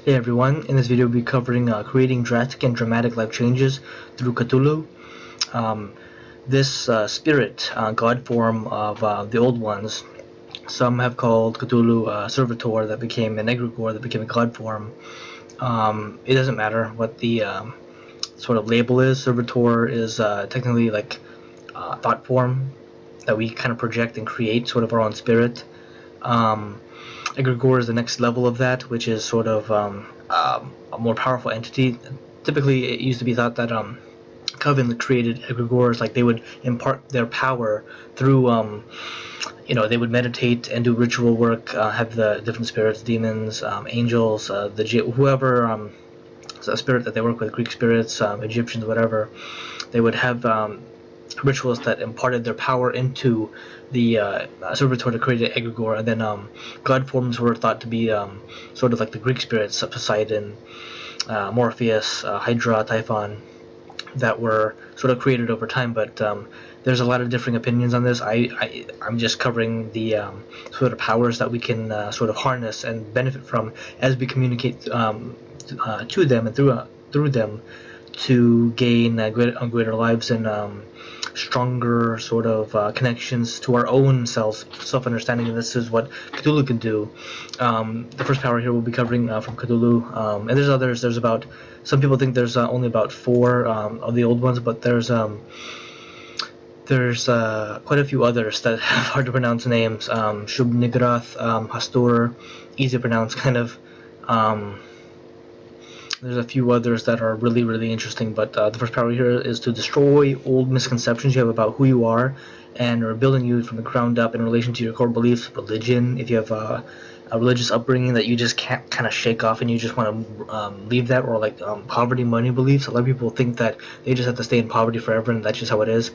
Hey everyone, in this video we'll be covering creating drastic and dramatic life changes through Cthulhu. Um, this spirit, god form of the old ones, some have called Cthulhu servitor that became an egregore that became a god form. It doesn't matter what the sort of label is. Servitor is technically like thought form that we kind of project and create sort of our own spirit. Egregore is the next level of that, which is sort of a more powerful entity. Typically, it used to be thought that Coven created egregores, like they would impart their power through, they would meditate and do ritual work, have the different spirits, demons, angels, whoever, a spirit that they work with, Greek spirits, Egyptians, whatever. They would have rituals that imparted their power into the servitor to create an egregore, and then god forms were thought to be sort of like the Greek spirits, Poseidon, Morpheus, Hydra, Typhon, that were sort of created over time. But there's a lot of differing opinions on this. I'm just covering the sort of powers that we can sort of harness and benefit from as we communicate to them and through them to gain greater lives and stronger sort of connections to our own self-understanding, and this is what Cthulhu can do. The first power here we'll be covering from Cthulhu, and there's others. There's about, some people think there's only about 4 of the old ones, but there's quite a few others that have hard to pronounce names. Shub-Niggurath, Hastur, easy to pronounce kind of. There's a few others that are really, really interesting, but the first power here is to destroy old misconceptions you have about who you are and are building you from the ground up in relation to your core beliefs, religion. If you have a religious upbringing that you just can't kind of shake off and you just want to leave that, or like poverty, money beliefs. A lot of people think that they just have to stay in poverty forever and that's just how it is.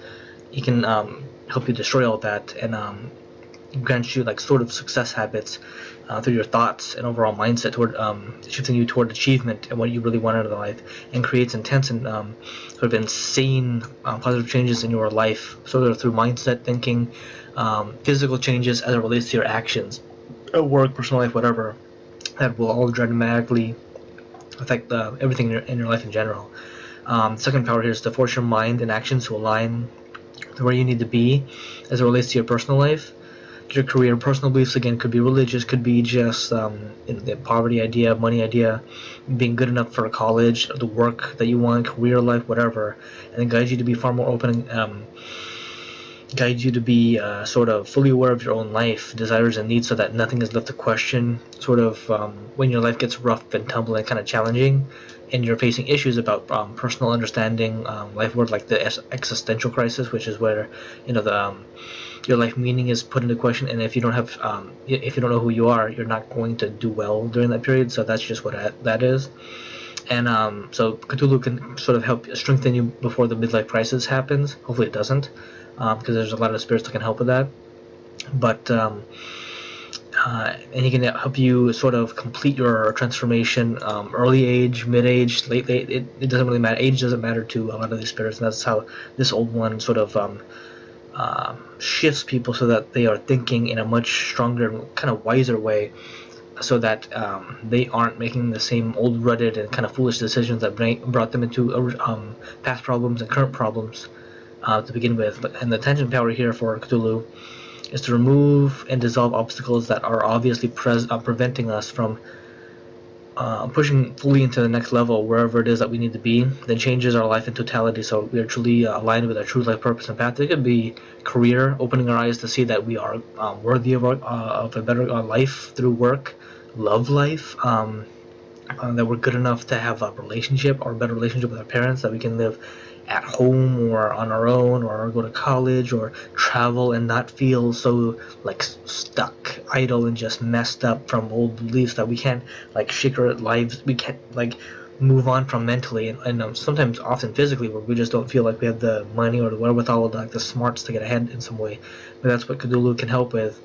He can help you destroy all that and grant you like sort of success habits through your thoughts and overall mindset toward shifting you toward achievement and what you really want out of life, and creates intense and sort of insane positive changes in your life, sort of through mindset, thinking, physical changes as it relates to your actions at work, personal life, whatever, that will all dramatically affect everything in your life in general. Second power here is to force your mind and actions to align to where you need to be as it relates to your personal life, your career, personal beliefs. Again, could be religious, could be just the poverty idea, money idea, being good enough for college, the work that you want, career, life, whatever, and it guides you to be far more open, guides you to be sort of fully aware of your own life, desires, and needs, so that nothing is left to question. Sort of when your life gets rough and tumble and kind of challenging, and you're facing issues about personal understanding, life worth, like the existential crisis, which is where your life meaning is put into question, and if you don't have if you don't know who you are, you're not going to do well during that period. So that's just what that is. And so Cthulhu can sort of help strengthen you before the midlife crisis happens. Hopefully it doesn't, because there's a lot of spirits that can help with that. But and he can help you sort of complete your transformation, early age, mid age, late. It doesn't really matter. Age doesn't matter to a lot of these spirits, and that's how this old one sort of shifts people so that they are thinking in a much stronger, kind of wiser way, so that they aren't making the same old rutted and kind of foolish decisions that brought them into past problems and current problems to begin with. And the attention power here for Cthulhu is to remove and dissolve obstacles that are obviously preventing us from pushing fully into the next level, wherever it is that we need to be. Then changes our life in totality, so we are truly aligned with our true life purpose and path. It could be career, opening our eyes to see that we are worthy of a better life through work, love life, that we're good enough to have a relationship, or a better relationship with our parents, that we can live at home or on our own, or go to college or travel and not feel so like stuck, idle, and just messed up from old beliefs that we can't like shake our lives, we can't like move on from mentally, and sometimes often physically, where we just don't feel like we have the money or the wherewithal or like the smarts to get ahead in some way. But that's what Cthulhu can help with.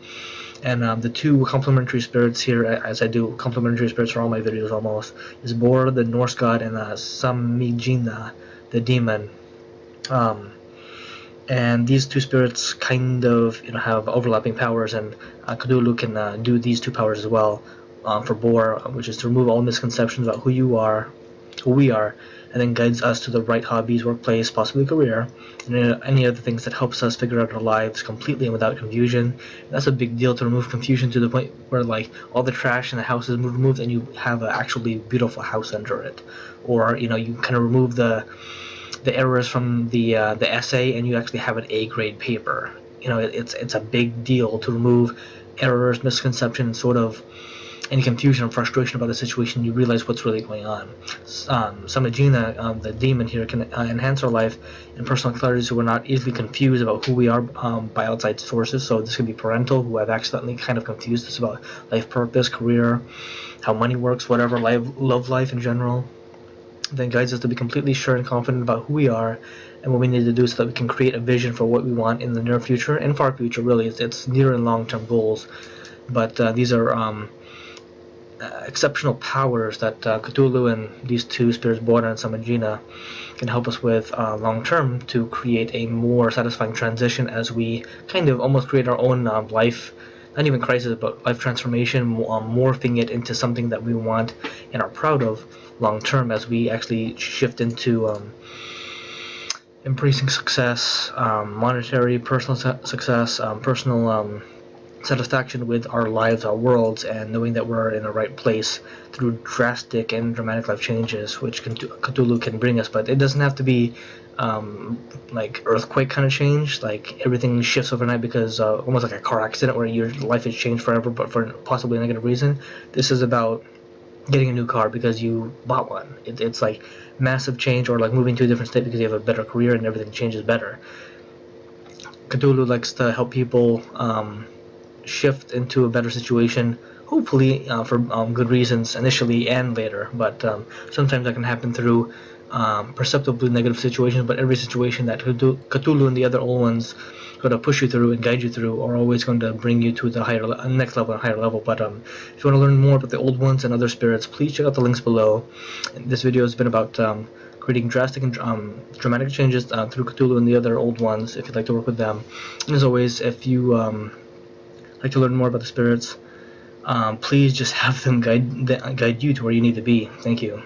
And the 2 complementary spirits here, as I do complementary spirits for all my videos almost, is Bor, the Norse god, and Samigina, the demon. And these 2 spirits kind of have overlapping powers, and Cthulhu can do these 2 powers as well. for Bohr, which is to remove all misconceptions about who we are, and then guides us to the right hobbies, workplace, possibly career, and any other things that helps us figure out our lives completely and without confusion. And that's a big deal, to remove confusion to the point where like all the trash in the house is removed and you have an actually beautiful house under it, or you kind of remove the errors from the essay and you actually have an A grade paper. It's a big deal to remove errors, misconceptions, sort of any confusion or frustration about the situation. You realize what's really going on. Samajina, the demon here, can enhance our life and personal clarity, so we're not easily confused about who we are by outside sources. So this could be parental, who have accidentally kind of confused us about life purpose, career, how money works, whatever, love life in general. Then guides us to be completely sure and confident about who we are and what we need to do, so that we can create a vision for what we want in the near future and far future. Really, it's near and long-term goals, but these are exceptional powers that Cthulhu and these two spirits, Borna and Samajina, can help us with long-term to create a more satisfying transition as we kind of almost create our own life, not even crisis, but life transformation, morphing it into something that we want and are proud of long-term, as we actually shift into embracing success, monetary, personal success, personal satisfaction with our lives, our worlds, and knowing that we're in the right place through drastic and dramatic life changes, which Cthulhu can bring us. But it doesn't have to be like earthquake kind of change, like everything shifts overnight because almost like a car accident where your life is changed forever, but for possibly a negative reason. This is about getting a new car because you bought one. It's like massive change, or like moving to a different state because you have a better career and everything changes better. Cthulhu likes to help people shift into a better situation, hopefully for good reasons initially and later, but sometimes that can happen through perceptibly negative situations. But every situation that Cthulhu and the other old ones going to push you through and guide you through are always going to bring you to the next level and higher level. But if you want to learn more about the old ones and other spirits, please check out the links below. This video has been about creating drastic and dramatic changes through Cthulhu and the other old ones, if you'd like to work with them. And as always, if you like to learn more about the spirits, please just have them guide you to where you need to be. Thank you.